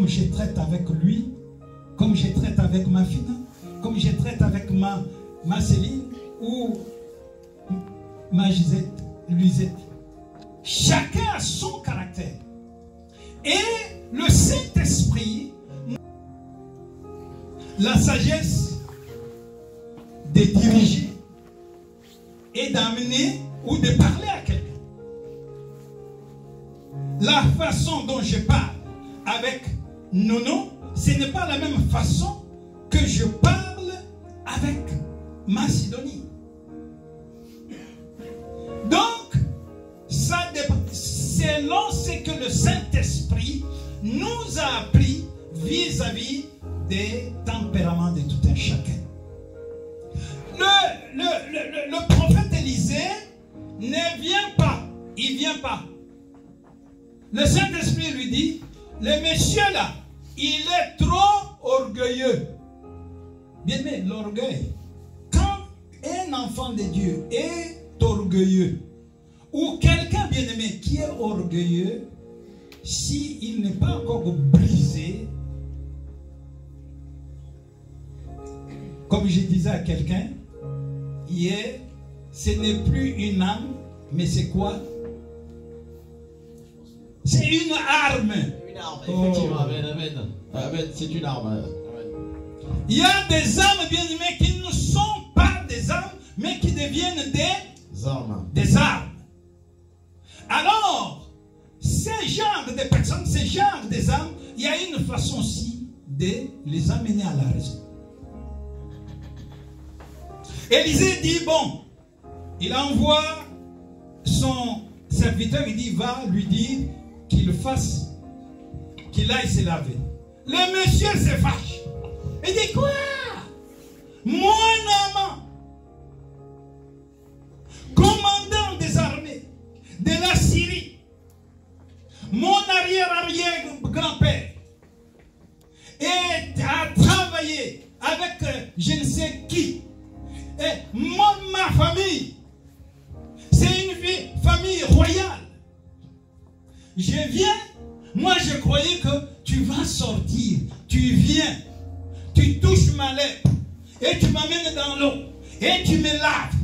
Comme je traite avec lui, comme je traite avec ma fille, comme je traite avec ma Céline ou ma Luisette. Chacun a son caractère. Et le Saint-Esprit, la sagesse de diriger et d'amener ou de parler à quelqu'un. La façon dont je parle avec Nono, ce n'est pas la même façon que je parle avec Macedonie. Donc, ça dépend, selon ce que le Saint-Esprit nous a appris vis-à-vis des tempéraments de tout un chacun. Le prophète Élisée ne vient pas, il ne vient pas. Le Saint-Esprit lui dit, le monsieur là, il est trop orgueilleux. Bien aimé, l'orgueil. Quand un enfant de Dieu est orgueilleux, ou quelqu'un bien aimé qui est orgueilleux, s'il n'est pas encore brisé, comme je disais à quelqu'un hier, ce n'est plus une âme, mais c'est quoi? C'est une arme. Une arme, effectivement. Oh. Amen, amen. Amen, c'est une arme. Amen. Il y a des âmes bien aimées qui ne sont pas des âmes, mais qui deviennent des armes. Des armes. Alors, ces genres de personnes, ces genres des âmes, il y a une façon aussi de les amener à la raison. Élisée dit, bon, il envoie son serviteur, il dit, va lui dire qu'il fasse, qu'il aille se laver. Le monsieur se fâche. Il dit, quoi? Mon amant, commandant des armées de la Syrie, mon arrière-arrière-grand-père, et a travaillé avec je ne sais qui. Et ma famille, c'est une famille royale. Je viens, moi je croyais que tu vas sortir, tu viens, tu touches ma lèvre, et tu m'amènes dans l'eau, et tu me laves.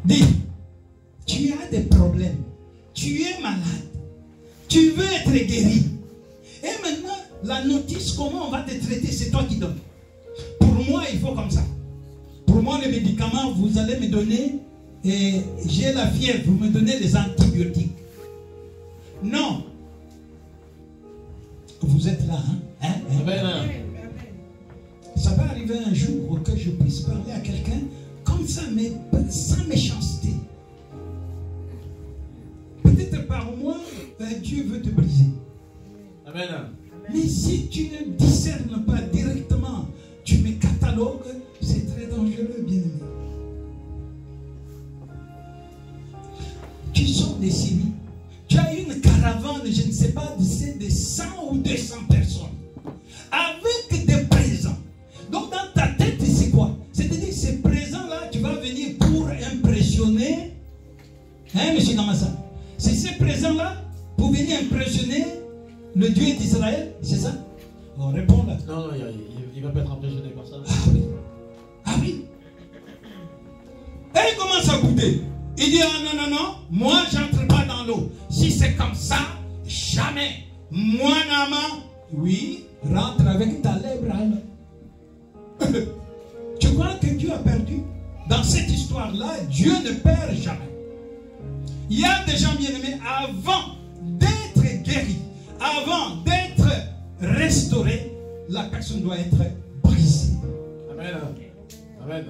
Dis, tu as des problèmes, tu es malade, tu veux être guéri. Et maintenant, la notice, comment on va te traiter, c'est toi qui donnes. Pour moi, il faut comme ça. Pour moi, les médicaments, vous allez me donner, et j'ai la fièvre, vous me donnez les antibiotiques. Non. Vous êtes là, hein? Ça va arriver un jour que je puisse parler à quelqu'un comme ça, mais sans méchanceté. Peut-être par moi, Dieu veut te briser. Amen. Mais si tu ne discernes pas directement, tu me catalogues, c'est très dangereux, bien-aimé. Tu sors des Syrie, tu as une caravane, je ne sais pas, de 100 ou 200 personnes, avec des présents. Donc dans ta tête, c'est quoi? C'est-à-dire ces présents-là, tu vas venir pour impressionner, hein, monsieur Namasa? C'est ces présents-là pour venir impressionner le Dieu d'Israël, c'est ça? On répond là. Non, il ne va pas être impressionné par ça. Ah oui. Ah oui. Et il commence à goûter. Il dit, ah non, moi j'entre pas dans l'eau. Si c'est comme ça, jamais. Moi, Nama, oui, rentre avec ta lèvre. Tu crois que Dieu a perdu? Dans cette histoire-là, Dieu ne perd jamais. Il y a des gens bien-aimés, avant d'être guéris, avant d'être restauré, la personne doit être brisée. Amen. Amen.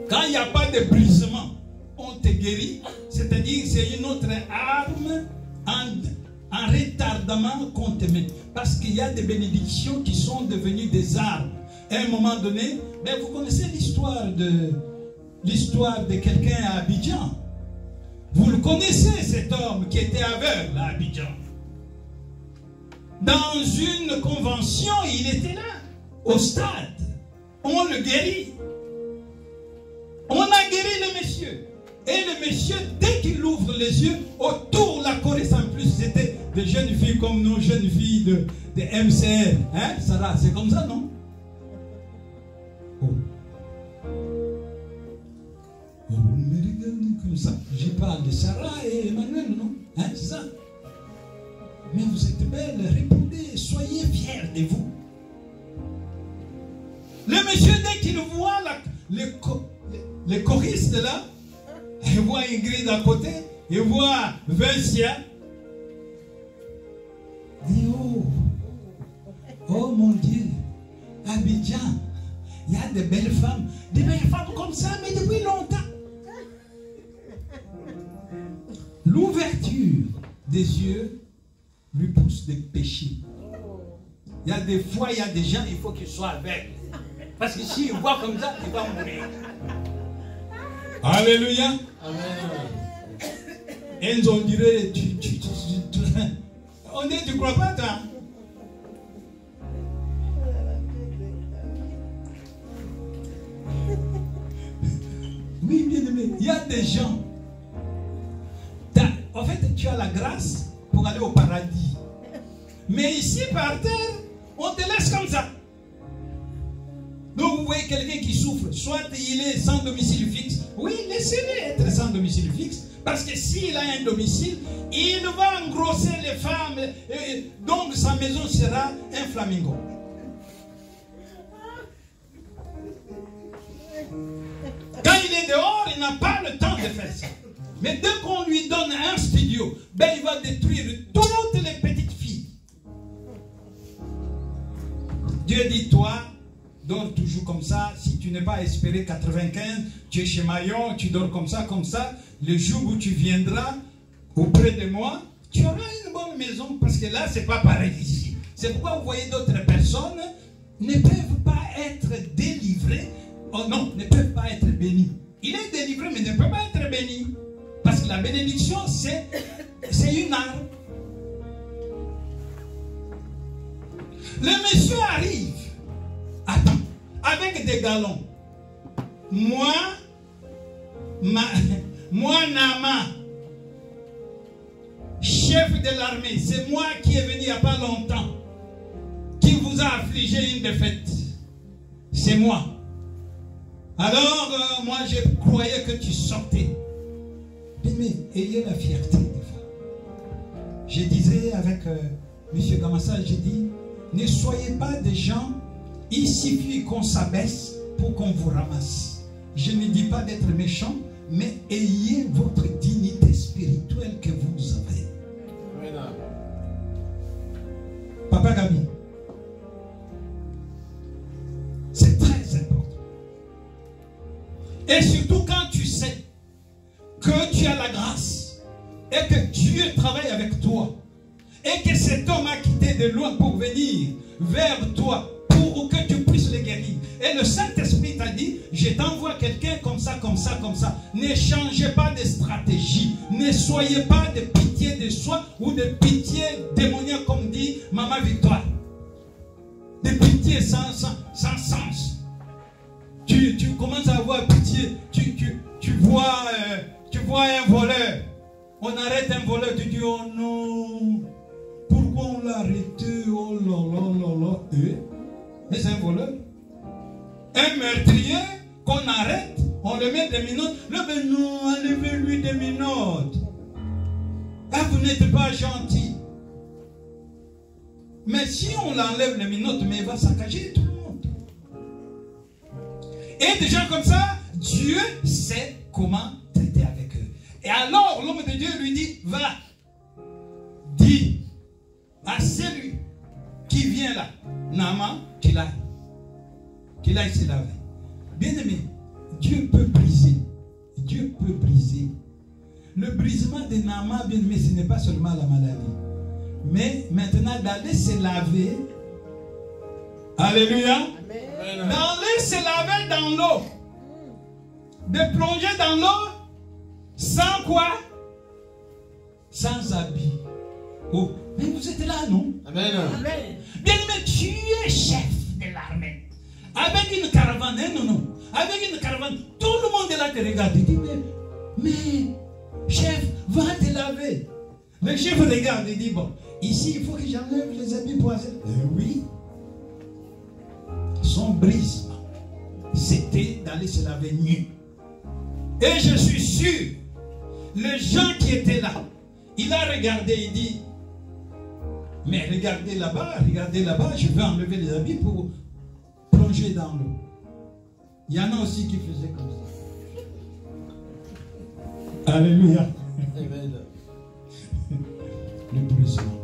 Quand il n'y a pas de brisement, on te guérit, c'est-à-dire c'est une autre arme en retardement qu'on te met. Parce qu'il y a des bénédictions qui sont devenues des armes. À un moment donné, mais vous connaissez l'histoire de quelqu'un à Abidjan. Vous le connaissez, cet homme qui était aveugle à Abidjan. Dans une convention, il était là, au stade. On le guérit. On a guéri le monsieur. Et le monsieur, dès qu'il ouvre les yeux, autour la Corée s'en les jeunes filles comme nos jeunes filles de MCR. Hein, Sarah, c'est comme ça, non? Oh. Vous me regardez comme ça. Je parle de Sarah et Emmanuel, non? Hein, c'est ça? Mais vous êtes belles, répondez, soyez fiers de vous. Le monsieur, dès qu'il voit les choristes là, il voit Ingrid à côté, il voit Vincia. Il dit, oh mon Dieu, Abidjan, il y a des belles femmes comme ça, mais depuis longtemps. L'ouverture des yeux lui pousse des péchés. Il y a des fois, il y a des gens, il faut qu'ils soient aveugles. Parce que s'il voit comme ça, il va mourir. Alléluia. Amen. Et on dirait, on dit, tu crois pas, toi? Oui, bien aimé, il y a des gens. En fait, tu as la grâce pour aller au paradis. Mais ici, par terre, on te laisse comme ça. Donc, vous voyez quelqu'un qui souffre, soit il est sans domicile fixe. Oui, laissez-le être sans domicile fixe. Parce que s'il a un domicile, il va engrosser les femmes. Et donc, sa maison sera un flamingo. Quand il est dehors, il n'a pas le temps de faire ça. Mais dès qu'on lui donne un studio, ben il va détruire toutes les petites filles. Dieu dit, toi, dors toujours comme ça. Si tu n'es pas espéré 95, tu es chez Maillon, tu dors comme ça, comme ça. Le jour où tu viendras auprès de moi, tu auras une bonne maison. Parce que là, ce n'est pas pareil ici. C'est pourquoi vous voyez d'autres personnes ne peuvent pas être délivrées. Oh non, ne peuvent pas être bénies. Il est délivré, mais ne peut pas être béni. Parce que la bénédiction, c'est une arme. Le monsieur arrive. Attends, avec des galons. Moi, Nama, chef de l'armée, c'est moi qui est venu il n'y a pas longtemps, qui vous a affligé une défaite. C'est moi. Alors, moi, je croyais que tu sortais. Mais ayez la fierté des fois. Je disais avec M. Gamassa, j'ai dit, ne soyez pas des gens, il suffit qu'on s'abaisse pour qu'on vous ramasse. Je ne dis pas d'être méchant, mais ayez votre dignité spirituelle que vous avez. Amen. Papa Gabi, c'est très important. Et surtout quand tu sais que tu as la grâce et que Dieu travaille avec toi et que cet homme a quitté de loin pour venir vers toi pour que tu puisses le guérir. Et le Saint-Esprit t'a dit, je t'envoie quelqu'un comme ça, comme ça, comme ça. Ne changez pas de stratégie. Ne soyez pas de pitié de soi ou de pitié démoniaque comme dit Maman Victoire. De pitié sans sens. Tu commences à avoir pitié. Tu vois un voleur. On arrête un voleur. Tu dis, oh non. Pourquoi on l'a arrêté? Oh là là là là. Mais c'est un voleur. Un meurtrier qu'on arrête, on le met des minottes. Là, ben non, enlevez-lui des minottes. Ah, vous n'êtes pas gentil. Mais si on l'enlève les minottes, mais il va saccager tout le monde. Et des gens comme ça, Dieu sait comment traiter avec eux. Et alors, l'homme de Dieu lui dit, va, dis à celui qui vient là, Naaman, qu'il aille se laver. Bien aimé, Dieu peut briser. Dieu peut briser. Le brisement de Naaman, bien aimé, ce n'est pas seulement la maladie. Mais maintenant, d'aller se laver. Alléluia. Amen. D'aller se laver dans l'eau. De plonger dans l'eau. Sans quoi? Sans habit. Oh, mais vous êtes là, non? Amen. Amen. Bien aimé, tu es chef de l'armée. Avec une caravane, hein, non. Avec une caravane, tout le monde est là te regarde. Il dit, mais chef, va te laver. Le chef regarde et dit, bon, ici, il faut que j'enlève les habits pour aller. Oui. Son brisme, c'était d'aller se laver nu. Et je suis sûr, les gens qui étaient là, il a regardé et dit, mais regardez là-bas, je vais enlever les habits pour plonger dans l'eau. Il y en a aussi qui faisaient comme ça. Alléluia. Amen. Le brisement.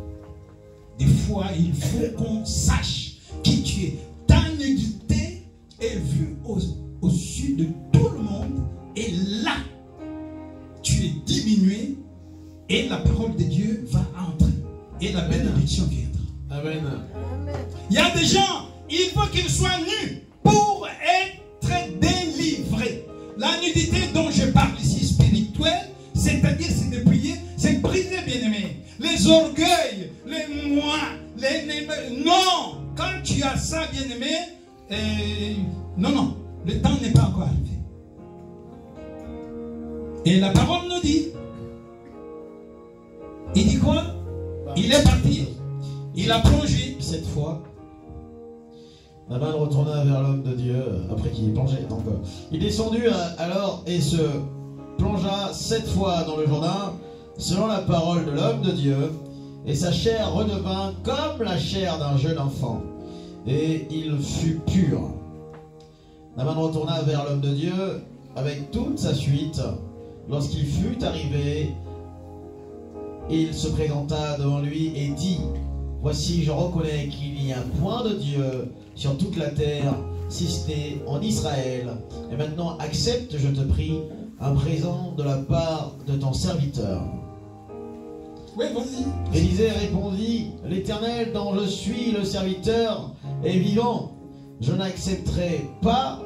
Des fois, il faut qu'on sache qui tu es. Ta nudité est vue au-dessus de tout le monde. Et là, tu es diminué. Et la parole de Dieu va entrer. Et la bénédiction viendra. Amen. Il y a des gens, il faut qu'ils soient nus pour être délivrés. La nudité dont je parle ici, spirituelle, c'est-à-dire c'est de prier, c'est briser, bien-aimé. Les orgueils, les moi, non, quand tu as ça, bien-aimé, non, le temps n'est pas encore arrivé. Et la parole nous dit, il dit quoi? Il est parti, il a plongé. Cette fois, Naaman retourna vers l'homme de Dieu après qu'il ait plongé. Donc, il descendit alors et se plongea 7 fois dans le Jourdain, selon la parole de l'homme de Dieu, et sa chair redevint comme la chair d'un jeune enfant, et il fut pur. Naaman retourna vers l'homme de Dieu avec toute sa suite. Lorsqu'il fut arrivé, il se présenta devant lui et dit: voici, je reconnais qu'il n'y a point de Dieu sur toute la terre, si ce n'est en Israël. Et maintenant, accepte, je te prie, un présent de la part de ton serviteur. Oui, vas-y. Élisée répondit: l'Éternel dont je suis le serviteur est vivant. Je n'accepterai pas.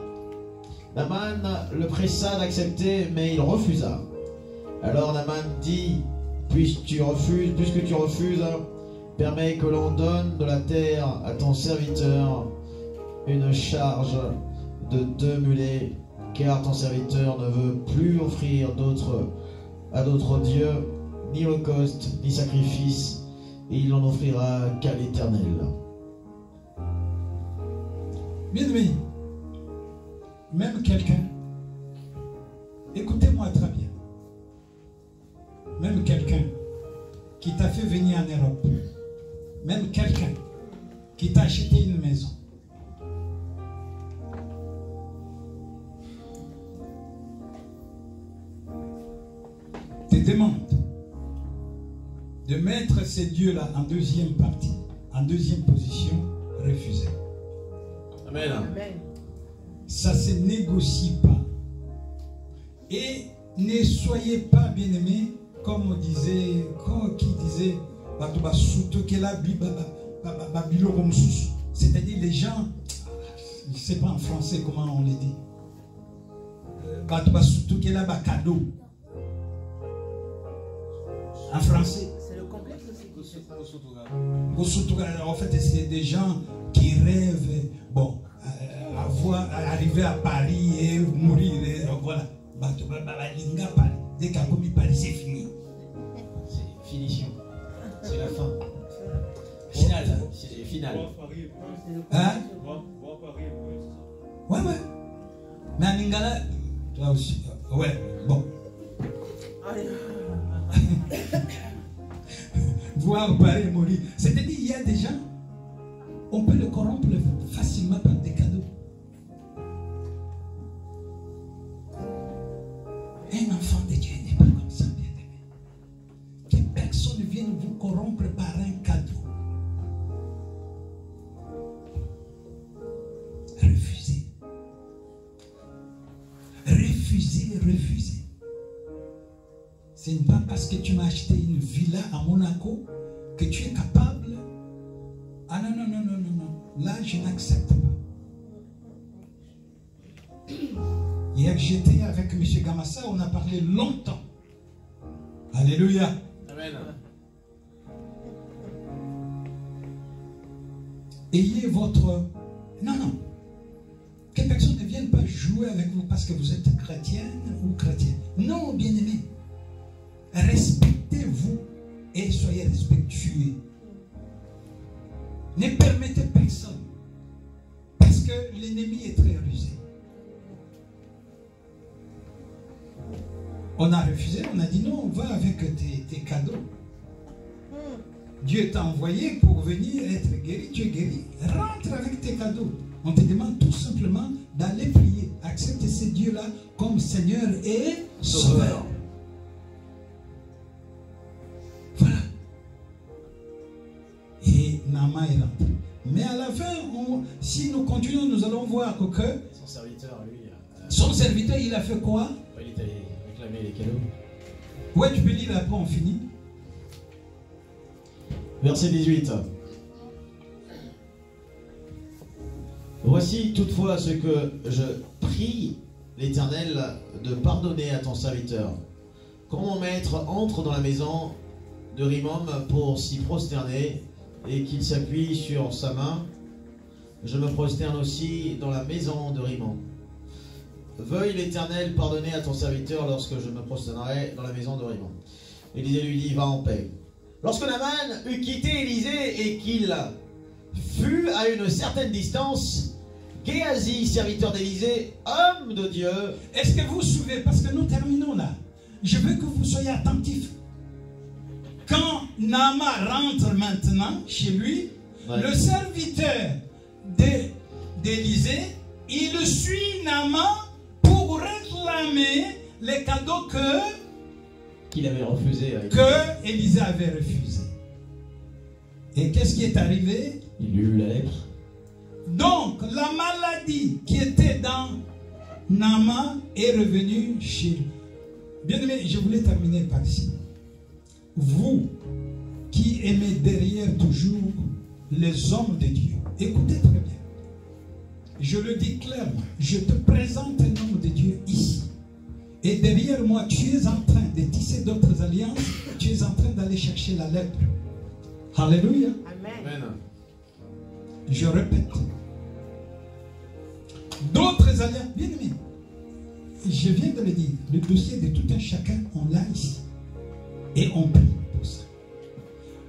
Naaman le pressa d'accepter, mais il refusa. Alors Naaman dit: puisque tu refuses, permets que l'on donne de la terre à ton serviteur une charge de 2 mulets, car ton serviteur ne veut plus offrir à d'autres dieux, ni holocauste, ni sacrifice, et il n'en offrira qu'à l'Éternel. Bien-aimé, même quelqu'un, écoutez-moi très bien, même quelqu'un qui t'a fait venir en Europe, même quelqu'un qui t'a acheté une maison, te demande de mettre ces dieux-là en deuxième partie, en deuxième position, refusez. Amen. Ça ne se négocie pas. Et ne soyez pas, bien-aimés, comme on disait, qui disait, c'est-à-dire les gens, je ne sais pas en français comment on les dit, en français. C'est le complexe aussi. En fait, c'est des gens qui rêvent, bon, arriver à Paris et mourir, et voilà. Dès qu'à Paris, c'est fini. C'est finition. C'est la fin. Finale. C'est finale. Hein? Ouais. Mais à Ningala, toi aussi. Ouais, bon. Voir Paris mourir. C'est-à-dire, il y a des gens, on peut le corrompre facilement par des cadeaux. Un enfant de Dieu n'est pas comme ça, bien-aimé. Que personne ne vienne vous corrompre par un cadeau. Refusez. Refusez. Ce n'est pas parce que tu m'as acheté une villa à Monaco que tu es capable. Ah non. Là, je n'accepte pas. Hier, j'étais avec M. Gamassa, on a parlé longtemps. Alléluia. Amen. Ayez votre... Non. Que personne ne vienne pas jouer avec vous parce que vous êtes chrétienne ou chrétien. Non, bien-aimé. Respectez-vous et soyez respectueux. Ne permettez personne. Parce que l'ennemi est très rusé. On a refusé, on a dit non, va avec tes cadeaux. Dieu t'a envoyé pour venir être guéri, tu es guéri. Rentre avec tes cadeaux. On te demande tout simplement d'aller prier. Accepte ce Dieu-là comme Seigneur et Sauveur. Voilà. Et Naaman est rentré. Mais à la fin, si nous continuons, nous allons voir que son serviteur, lui, son serviteur, il a fait quoi? Il est allé réclamer les cadeaux. Ouais, tu peux lire après, on finit. Verset 18. Voici toutefois ce que je prie l'Éternel de pardonner à ton serviteur. Quand mon maître entre dans la maison de Rimom pour s'y prosterner et qu'il s'appuie sur sa main, je me prosterne aussi dans la maison de Rimom. Veuille l'Éternel pardonner à ton serviteur lorsque je me prosternerai dans la maison de Rimom. Élisée lui dit, va en paix. Lorsque Naaman eut quitté Élisée et qu'il fut à une certaine distance, Géasi, serviteur d'Élisée, homme de Dieu. Est-ce que vous vous souvenez, parce que nous terminons là, je veux que vous soyez attentifs. Quand Naaman rentre maintenant chez lui, le serviteur d'Élisée, il suit Naaman pour réclamer les cadeaux qu'il avait refusé. Que Élisée avait refusé. Et qu'est-ce qui est arrivé? Il eut la lèpre. Donc, la maladie qui était dans Naaman est revenue chez lui. Bien aimé, je voulais terminer par ici. Vous qui aimez derrière toujours les hommes de Dieu, écoutez très bien. Je le dis clairement, je te présente un homme de Dieu ici. Et derrière moi, tu es en train de tisser d'autres alliances, tu es en train d'aller chercher la lèpre. Alléluia. Amen. Je répète. D'autres alliances. Bien aimé, je viens de le dire, le dossier de tout un chacun, on l'a ici. Et on prie pour ça.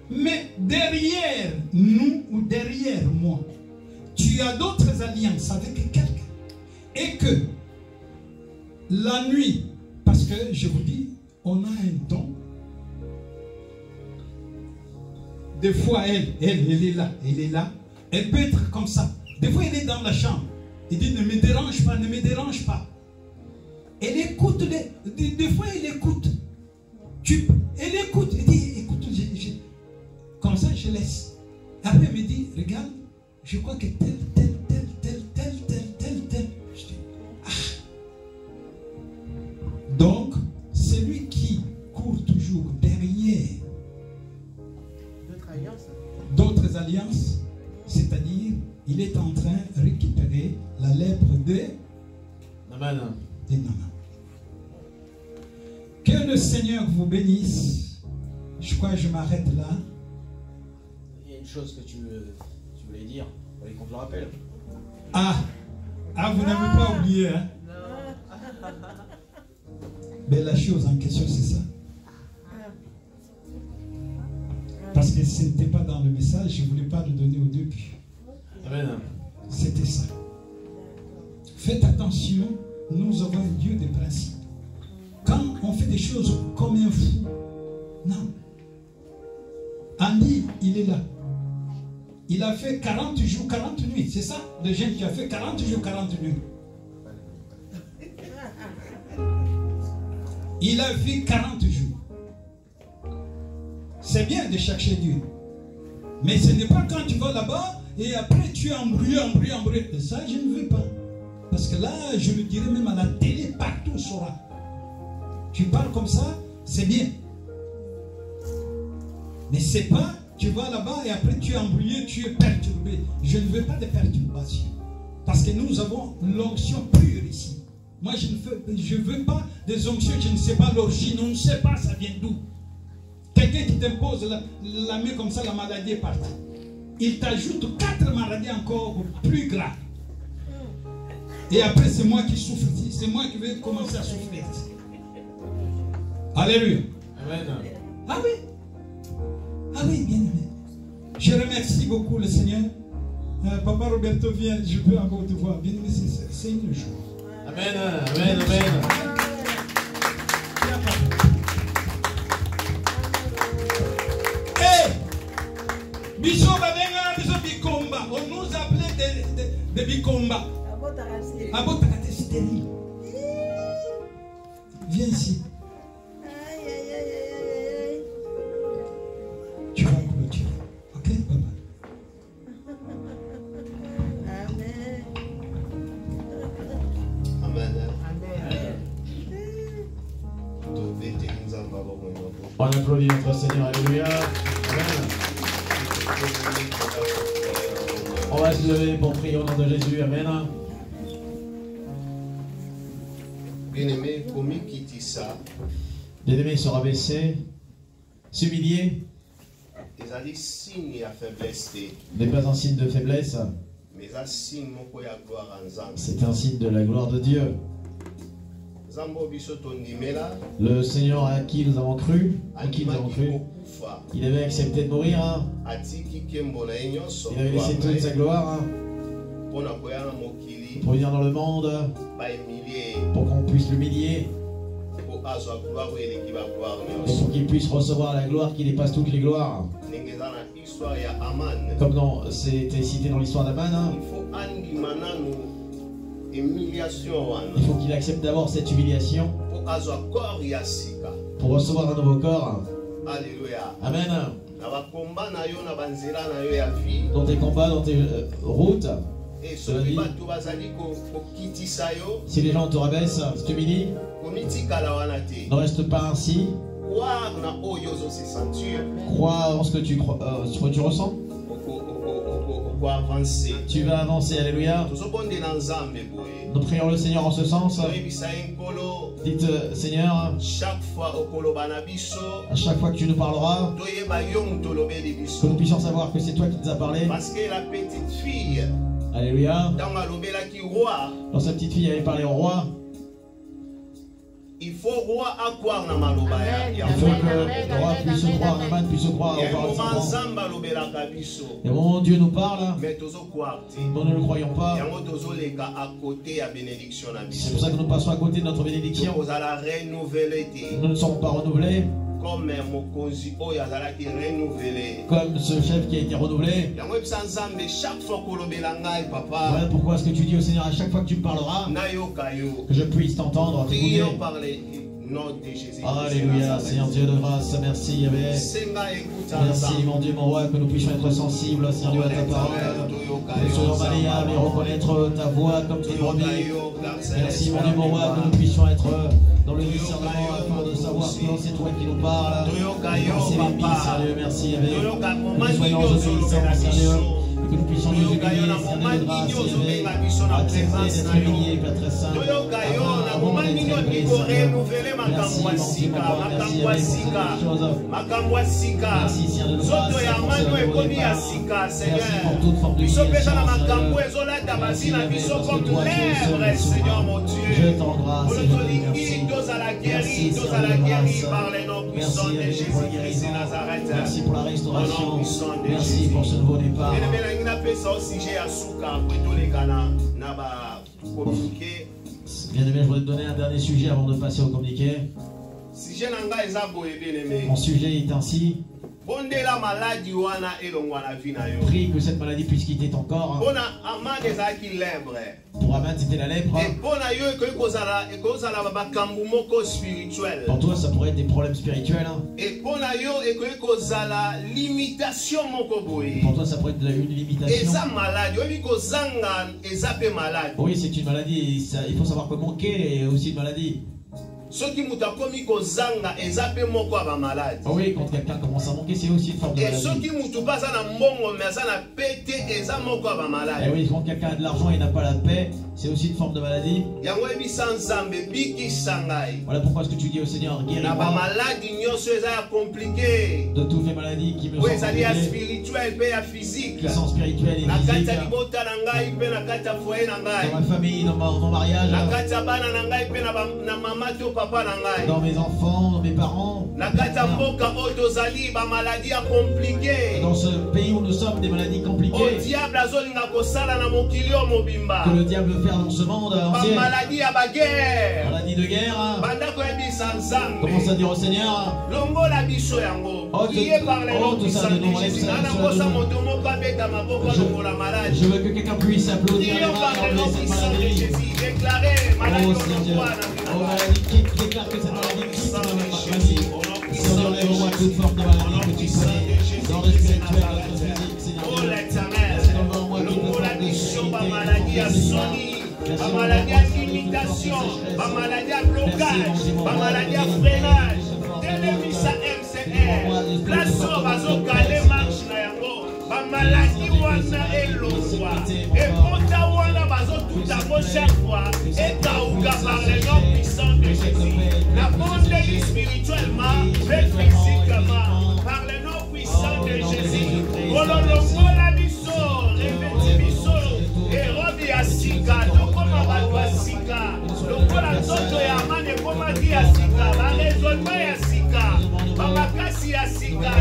Mais derrière nous ou derrière moi, tu as d'autres alliances avec quelqu'un. Et que la nuit, parce que je vous dis, on a un don. Des fois, elle est là, elle est là. Elle peut être comme ça. Des fois, elle est dans la chambre. Elle dit, ne me dérange pas, ne me dérange pas. Elle écoute, des fois, elle écoute. Elle écoute, elle dit, écoute, comme ça, je laisse. Après, elle me dit, regarde, je crois que tel. Je dis, ah. Donc, celui qui court toujours derrière d'autres alliances, c'est-à-dire, il est en train de récupérer la lèpre de Naaman. Que le Seigneur vous bénisse. Je crois que je m'arrête là. Il y a une chose que tu voulais dire, il faut qu'on te le rappelle. Ah, vous n'avez pas oublié, hein? Mais la chose en question, c'est ça. Parce que ce n'était pas dans le message, je ne voulais pas le donner au début. Amen. C'était ça. Faites attention, nous avons un Dieu de principe. Quand on fait des choses comme un fou, non. Andy, il est là. Il a fait 40 jours, 40 nuits. C'est ça, le jeune qui a fait 40 jours, 40 nuits. Il a fait 40 jours. C'est bien de chercher Dieu. Mais ce n'est pas quand tu vas là-bas et après tu es embrouillé. Et ça, je ne veux pas. Parce que là, je le dirai même à la télé, partout on saura. Tu parles comme ça, c'est bien. Mais c'est pas, tu vas là-bas et après tu es embrouillé, tu es perturbé. Je ne veux pas de perturbation. Parce que nous avons l'onction pure ici. Moi, je ne veux pas des onctions, je ne sais pas l'origine, on ne sait pas ça vient d'où. Quelqu'un qui t'impose la main comme ça, la maladie est partie. Il t'ajoute 4 maladies encore plus graves. Et après, c'est moi qui souffre ici. C'est moi qui vais commencer à souffrir ici. Alléluia. Amen. Ah oui. Ah oui, bien aimé. Je remercie beaucoup le Seigneur. Papa Roberto vient, je peux encore te voir. Bien aimé, c'est une joie. Amen, amen, amen. Hey! Biso Babenga, Biso Bikomba. On nous appelait des Bikomba. Abotakate stérile. Viens ici. Tu vas clôturer. Ok, papa? Amen. On applaudit notre Seigneur, alléluia. Amen. On va se lever pour prier au nom de Jésus, amen. Bien-aimé, comme qui dit ça, Bien-aimé se rabaisser, s'humilier, les signes à faiblesse, n'est pas un signe de faiblesse, mais un signe de gloire en Zambie. c'est un signe de la gloire de Dieu. Zambo biso tondimela, Le Seigneur à qui nous avons cru, en qui nous avons cru, okufa, il avait accepté de mourir, hein. atiki kembo na ye nyonso, Il avait laissé toute sa gloire, hein, mpona koya na mokili, pour venir dans le monde, baemilie, pour qu'on puisse l'humilier, po azwa gloire oyo eleki bagloire et nyonso. pour qu'il puisse recevoir la gloire qui dépasse toutes les gloires. Ndenge eza na histoire ya Aman, Comme c'était cité dans l'histoire d'Aman, hein, il faut andima nanu humiliation wana, il faut qu'il accepte d'abord cette humiliation po azwa corps ya sika. pour recevoir un nouveau corps. Alléluia. Amen. Na bakomba na yo na banzela na yo ya vie, Dans tes combats, dans tes routes, et soki bato bazali kokitisa yo, si les gens te rabaissent, si tu humilies, komitikala wana te. ne reste pas ainsi. Croire na oyo ozosi sentir, Crois en ce que tu ressens. oko avancer. Tu vas avancer, alléluia. Tozobondela Nzambe boye. Nous prions le Seigneur en ce sens. Toyebisa ye nkolo, Dites, Seigneur, chaque fois okoloba na biso, à chaque fois que tu nous parleras, toyeba yo mutu olobeli que nous biso. puissions savoir que c'est toi qui nous as parlé. Parce que la petite fille, Alléluia. ntango alobelaki roi, Quand sa petite fille avait parlé au roi, il faut roi akroire na maloba ya il faut que le roi puisse croire, Aman puisse croire ya aux paroles de moma son Nzambe alobelaka biso, Et au moment où Dieu nous parle, mais tozokroire te. nous ne le croyons pas. Yango tozoleka à côté ya bénédiction na C'est biso. pour ça que nous passons à côté de notre bénédiction. Tokozala renouvelé te. Nous ne sommes pas renouvelés Comme mokonzi oyo azalaki renouvelé. comme ce chef qui a été renouvelé. Yango ebisa Nzambe chaque fois kolobela ngai papa, Voilà pourquoi est-ce que tu dis au Seigneur à chaque fois que tu me parleras, nayoka yo. que je puisse t'entendre, t'écouter. Prions par le nom de Jésus. Alléluia, Seigneur Dieu de grâce, merci Yahvé. Senga écoute Merci Nzambe. mon Dieu, mon roi, que nous puissions être sensibles, Seigneur Dieu, à ta parole. Que nous soyons malléables et reconnaître ta voix comme tes brebis. Merci mon Dieu, mon roi, que nous puissions être dans le discernement afin de savoir que c'est toi qui nous parles. Merci l'ennemi, Seigneur Dieu, merci Yahvé. Que nous soyons obéissants, Seigneur Dieu. Et que nous puissions nous humilier, Seigneur Dieu de grâce, Yahvé. Accepter d'être humilié, Père très saint. Afin vraiment d'être élevé, Seigneur. Merci mon Dieu, mon roi, merci Yahvé pour ces choses. Merci Seigneur de grâce, pour ce nouveau départ. Merci pour toute forme de humiliation, Seigneur. Merci Yahvé, parce que toi tu es seul et souverain. Je te rends grâce et je te remercie. Merci Seigneur de grâce. Merci Yahvé pour la guérison. Merci pour la restauration. Merci pour ce nouveau départ. Bien aimé, je voudrais te donner un dernier sujet avant de passer au communiqué. Mon sujet est ainsi. Prie que cette maladie puisse quitter ton corps. Pour Aman, c'était la lèpre. Pour toi, ça pourrait être des problèmes spirituels. Pour toi, ça pourrait être une limitation. Oui, c'est une maladie. Et il faut savoir que manquer est aussi une maladie. Oui, quand quelqu'un commence à manquer, c'est aussi une forme de maladie. Et oui, quand quelqu'un a de l'argent et n'a pas la paix, c'est aussi une forme de maladie. Voilà pourquoi est-ce que tu dis au Seigneur, guéris-moi de toutes les maladies qui me sont compliquées, qui sont spirituelles et physiques, dans ma famille, dans mon mariage, dans mes enfants, dans mes parents, Na kata mboka otozali ba maladie compliquée. Dans ce pays où nous sommes, des maladies O compliquées diable azolinga kosala na mokilio mobimba. que le diable veut faire dans ce monde Ba entier. maladie ya ba guerre. Maladie de guerre. Banda koyebisa nzambe. Commence à dire au Seigneur. Longola biso yango. Priez par les noms puissants de Jésus. Nana kosa moto moko abeta maboko longola malade. Je veux que quelqu'un puisse applaudir les Prions mains par et les noms enlever cette puissants de maladie. Jésus. Déclarez maladie Oh Seigneur, oh maladie, déclare que cette maladie quitte ma vie. Seigneur, enlève-moi toute forme de maladie que tu connais, dans le spirituel, dans le physique, Seigneur. Oh l'éternel, Enlève-moi toute forme longola de biso ba sécurité, maladie à soni. Ba maladie à limitation, ba maladie à blocage, ba maladie à freinage. Télévisa MCR, plaso bazokale marche na yango. Ba maladie wana elongwa. Et pota wana bazotuta mo chaque fois. Et kauka par les noms puissants de Jésus. La bonté spirituellement, mais physiquement, par les noms puissants de Jésus. Ololongola biso, reveti biso. Et robi asika, tokoma bato asika. Lokola nzoto ya mane komaki asika, ba raisonnement ya sika, ba makasi ya sika.